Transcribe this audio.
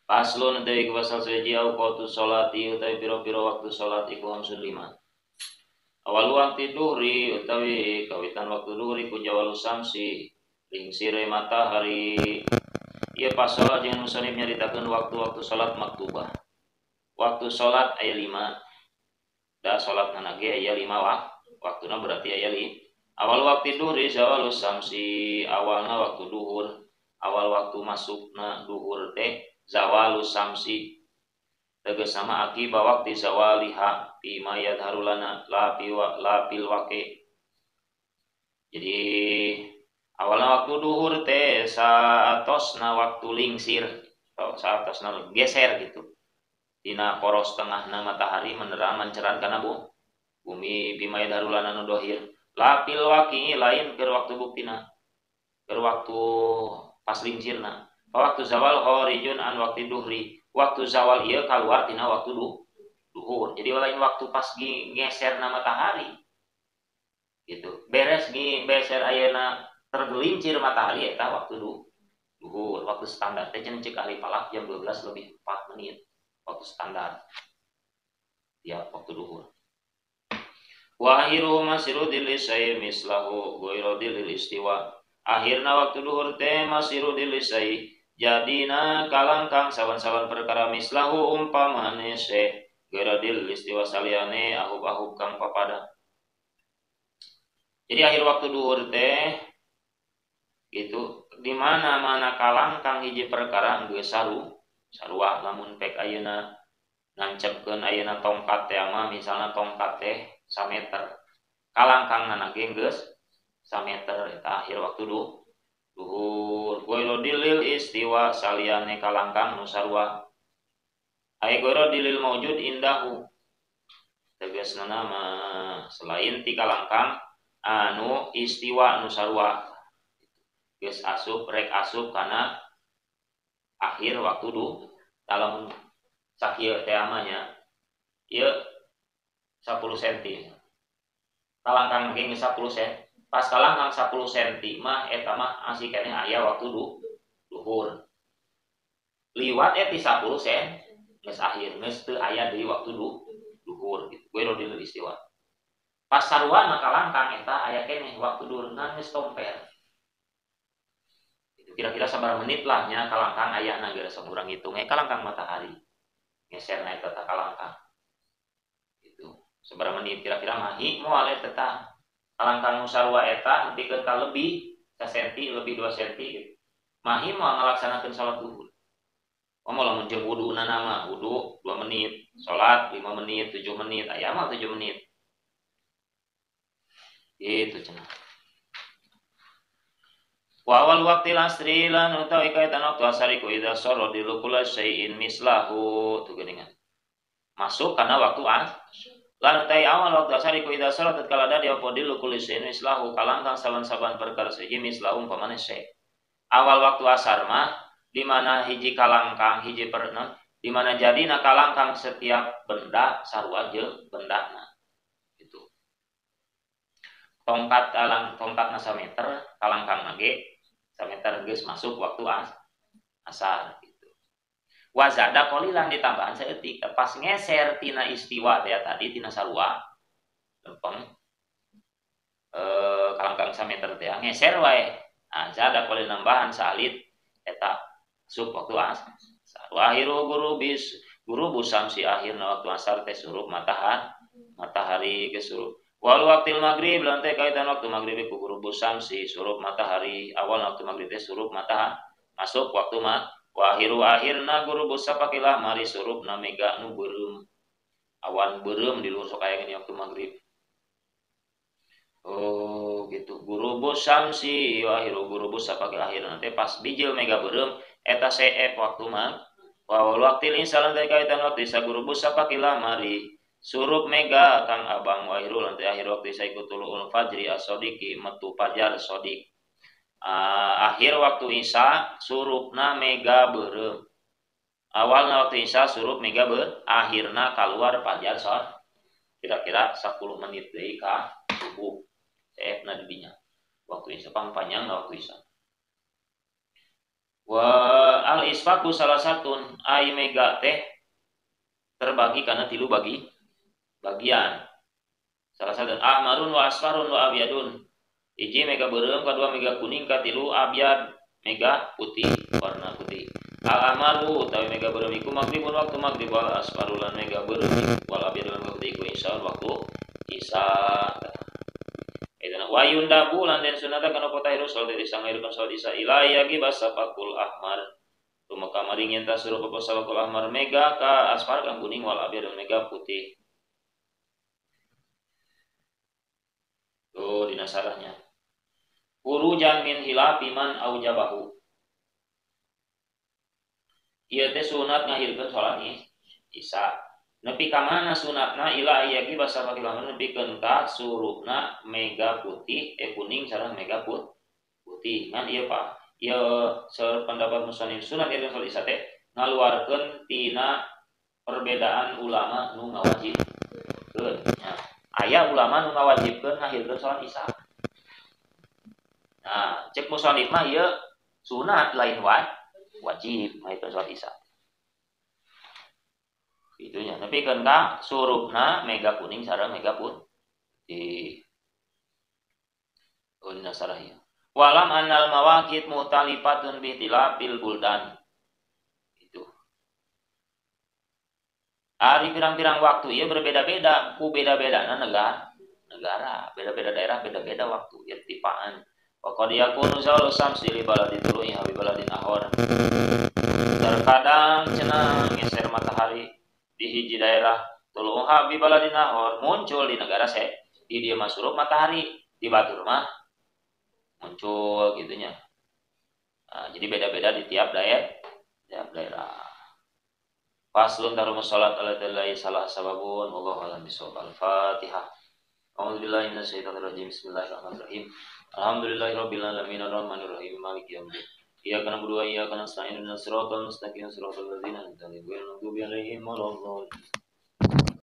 Paslon utawi pasal suci au qatu sholati utawi pira-pira waktu salat iku hamsun lima. Awal waktu duhri utawi kawitan waktu duhri ku jawalu samsi lingsire matahari. Ieu pasal jeung musannif nyaritakeun waktu-waktu salat maktubah. Waktu salat aya 5. Da salat nage aya 5 waktuna berarti aya 5. Awal waktu duhri jawalu samsi awalna waktu duhur. Awal waktu masukna duhur teh zawalu samsi tegas sama akibat waktu zawaliha bima yadharulana lapil wake. Jadi awalnya waktu duhur teh saatosna waktu lingsir atau saatosna geser gitu dina poros tengahna matahari menerang mencerahkan kana bumi bima yadharulana nu dohir lapil waki lain keur waktu buktina keur waktu pas lingsirna. Waktu zawal horijun an waktu duhri. Waktu zawal ieu keluar tina waktu duhur. Jadi lain waktu pas geser na matahari. Gitu. Beres geser ayeuna tergelincir matahari eta waktu duhur. Waktu standar teh cenah cek ahli falak jam 12 lebih 4 menit. Waktu standar. Ya, waktu duhur. Wa akhiru masiru dilisai mislahu ghairu dilil istiwa. Akhirna waktu duhur teh masiru dilisai jadina kalangkang saban-saban perkara mislahu umpamane se geradil istiwa saliane ahub-ahub kang papada. Jadi akhir waktu duhur teh gitu di mana-mana kalangkang hiji perkara geus sarua lamun pek ayeuna nancepkeun ayeuna tongkat teh mah misalna tongkat teh 1 meter. Kalangkangna ge geus 1 meter eta akhir waktu duhur. Goiro dilil istiwa saliane kalangkang nu sarua. Ai goiro dilil maujud indahu. Tegasna nama selain ti kalangkang anu istiwa nu sarua. Geus asup rek asup kana akhir waktu dalam sakieu teh amanya. Ieu 10 cm. Kalangkang ge 10 cm. Pas kalangkang 10 cm mah eta mah asih keneh aya waktu duhur. Liwat ti 10 cm geus akhir geus teu aya deui waktu duhur gitu. Gue dilil istiwa. Pas saruana kalangkang eta aya keneh waktu duhur geus tomper. Itu kira-kira sabaraha menit lah nya kalangkang ayana geus urang hitung kalangkang matahari. Geserna eta kalangkang. Itu sabaraha menit kira-kira mahi moal eta kalangkang sarua eta nepikeun ka lebih 1 cm lebih 2 cm gitu. Mahi moal ngalaksanakeun salat duhur. Moal lamun jeung wuduna nama wudu 2 menit, salat 5 menit, 7 menit, aya mah 7 menit. Itu cenah. Wa awal waqtil asri lan utawi kaitan waktu asar iku idza sara dilukul syai'in mislahu tu geuningan. Masuk kana waktu lan tai awal waktu asar iku idza salat tatkala ada di apodil kulisin mislahu kalangkang saban-saban perkara seji mislahu umpamane se. Awal waktu asar mah di mana hiji kalangkang hiji perna di mana jadina kalangkang setiap benda sarua jeung bendana. Gitu. Tongkatna 1 meter, kalangkang ge 1 meter geus masuk waktu asar. Wazada qalilan ditambahan saeutik pas ngeser tina istiwa teh tadi tina sarua lempeng kalangkang 1 meter teh ngeser wae zada qalilan nambahan salit eta sub waktu asar wa akhiru guru samsi akhirna waktu asar teh surup matahari geus surup wal waqtil maghrib lan teh kaitan waktu maghrib ku guru samsi surup matahari awal waktu maghrib teh surup matahari masuk waktu wa akhiru akhirna guru busa pakilah mari surup na mega nu beureum awan beureum di luhur sok aya gini waktu maghrib. Oh gitu guru samsi wa akhiru guru busa pakilah akhirna teh pas bijil mega beureum eta seep waktu mah wa waqtil insalan teh kaitan waktu isa guru busa pakilah mari surup mega kang abang wa akhiru lan teh akhir waktu isa iku tuluul fajri as-sadiqi metu fajar sodik. Akhir waktu isya surupna mega beureum. Awalna waktu isya surup mega beureum, akhirna keluar fajar sor. Kira-kira 10 menit deui ka subuh. Saepna di dinya. Waktu isya panjang waktu isya. Wa al isfaku salah satu ai mega teh terbagi karena tilu bagian. Salah satu ahmarun wa asfarun wa abyadun. Hiji mega beureum, kedua mega kuning, katilu abyad mega putih, warna putih. Al ahmaru utawi mega beureum iku maghribun waktu maghrib, wal asfarulan mega beureum wal abyadun mega putih iku isya waktu isya. Wa yundabu lan den sunata kana potahiru salat dari sangairkeun salat isya ilaya gi basafakul ahmar. Tumeka maring yen tasuru ka basafakul ahmar mega ka asfar kang kuning wal abyadun mega putih. Tuh dina sarahnya. Khurujan min hilafi man aujabahu. Ieu teh sunat ngahirkeun salat isya. Nepi ka mana sunatna ila iyagi basa pakilamun nepikeun ka surupna mega putih kuning sareng mega putih. Ngan ieu Pak. Ieu sependapat musannif sunat ieu salat isya teh ngaluarkeun tina perbedaan ulama nu ngawajibkeun. Nah, aya ulama nu ngawajibkeun ngahirkeun salat isya. Nah, cek musannif mah ieu sunat lain wajib ngahirkeun salat isya. Itunya tapi kan ka surupna mega kuning sareng mega putih. Ulna saraya. Walam annal mawaqit mutalifatun bi tilafil buldan. Itu. Ari pirang-pirang waktu ieu berbeda-beda, ku beda-bedana negara, beda-beda daerah, beda-beda waktu irtifaan. Wa qad yakunu zawlu samsi li baladin tulu'i habi baladin ahor. Terkadang cenah geser matahari di hiji daerah tuluha bi baladin ahor muncul di negara di dia masurup matahari di batur mah muncul gitunya. Nah, jadi beda-beda di tiap daerah. Faslun tarumus salat ala dalai salah sababun wallahu a'lam bishawab. Al-Fatihah. A'udzubillahi minasyaitonir rajim. Bismillahirrahmanirrahim. Alhamdulillahirabbil alamin arrahmanir rahim maliki yaumiddin. Iyyaka na'budu wa iyyaka nasta'in ihdinas siratal mustaqim siratal ladzina an'amta 'alaihim ghairil maghdubi 'alaihim waladdallin.